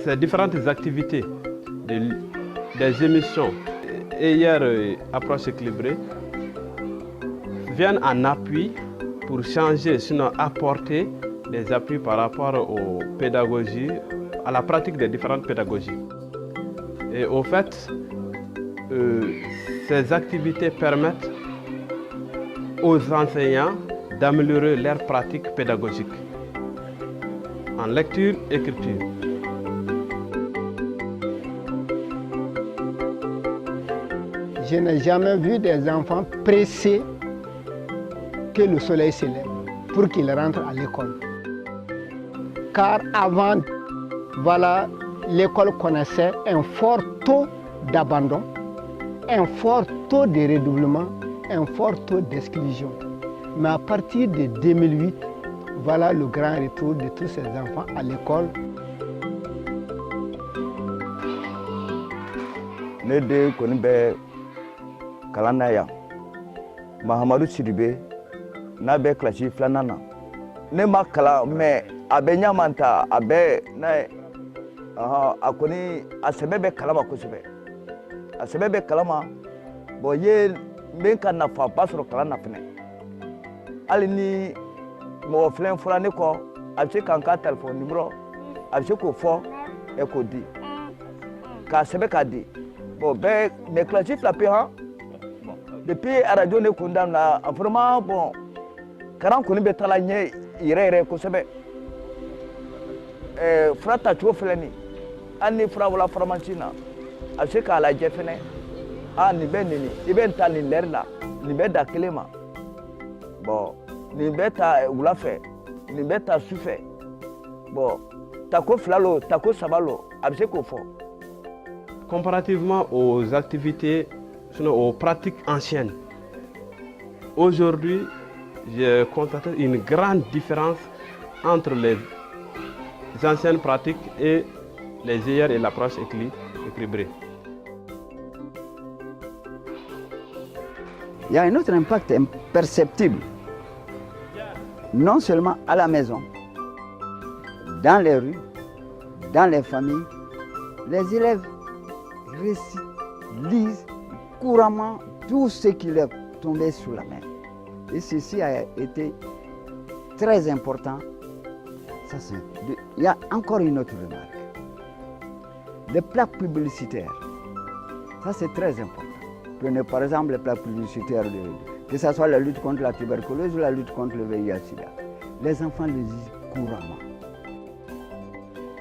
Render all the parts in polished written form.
ces différentes activités des émissions et hier approche équilibrée viennent en appui pour changer, sinon apporter des appuis par rapport aux pédagogies, à la pratique des différentes pédagogies. Et au fait, ces activités permettent aux enseignants d'améliorer leur pratique pédagogique en lecture et écriture. Je n'ai jamais vu des enfants pressés que le soleil se lève pour qu'ils rentrent à l'école. Car avant, voilà, l'école connaissait un fort taux d'abandon, un fort taux de redoublement, un fort taux d'exclusion. Mais à partir de 2008, voilà le grand retour de tous ces enfants à l'école. Ne de koni bɛ kalan na yan Mahamadou Sidibé n'a bɛ kilasi filanan na ne ma kalan mais a bɛ ɲaman ta a bɛ a kɔni a sɛbɛ bɛ kalama kosɛbɛ a sɛbɛ bɛ kalama bon ye n bɛ ka nafaba sɔrɔ kalan na fɛnɛ hali ni mɔgɔ filɛ fɔra ne kɔ a bɛ se k'an ka téléphone numéro a bɛ se k'o fɔ k'o di k'a sɛbɛ k'a di. Bon, ben, mes classes la paix, depuis la radio ne condamne là, vraiment bon, quand on connaît la ligne, il y a quoi ça fait? Frata tu vois ni, ani fra wala formation, à ce qu'à la jeffene, ah ni ben ta ni l'air là, ni ben da kelema, bon, ni ben ta oula fait, ni ben ta souffert, bon, ta ko flalo, ta ko sabalo, à ce qu'on fait. Comparativement aux activités, sinon aux pratiques anciennes, aujourd'hui, j'ai constaté une grande différence entre les anciennes pratiques et les hier et l'approche équilibrée. Il y a un autre impact imperceptible, non seulement à la maison, dans les rues, dans les familles, les élèves récitent, lisent couramment tout ce qui leur tombait sous la main. Et ceci a été très important. Il y a encore une autre remarque. Les plaques publicitaires, ça c'est très important. Prenez par exemple les plaques publicitaires, que ce soit la lutte contre la tuberculose ou la lutte contre le VIH-Sida. Les enfants les lisent couramment.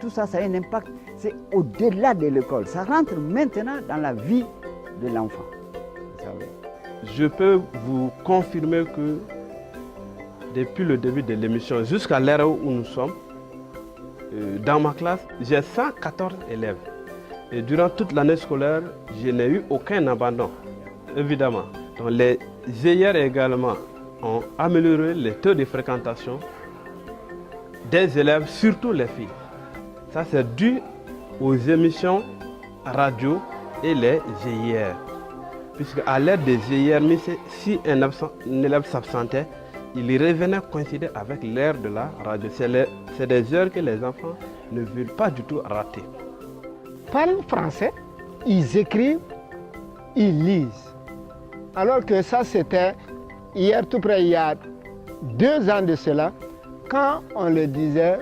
Tout ça, ça a un impact. C'est au-delà de l'école. Ça rentre maintenant dans la vie de l'enfant. Je peux vous confirmer que depuis le début de l'émission jusqu'à l'heure où nous sommes, dans ma classe, j'ai 114 élèves. Et durant toute l'année scolaire, je n'ai eu aucun abandon, évidemment. Donc les GIR également ont amélioré les taux de fréquentation des élèves, surtout les filles. Ça, c'est dû aux émissions radio et les GIR. Puisque à l'aide des GIR, si un élève s'absentait, il revenait coïncider avec l'heure de la radio. C'est des heures que les enfants ne veulent pas du tout rater. Parlent français, ils écrivent, ils lisent. Alors que ça, c'était hier, tout près, il y a 2 ans de cela, quand on le disait,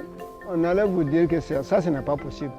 on allait vous dire que ça, ce n'est pas possible.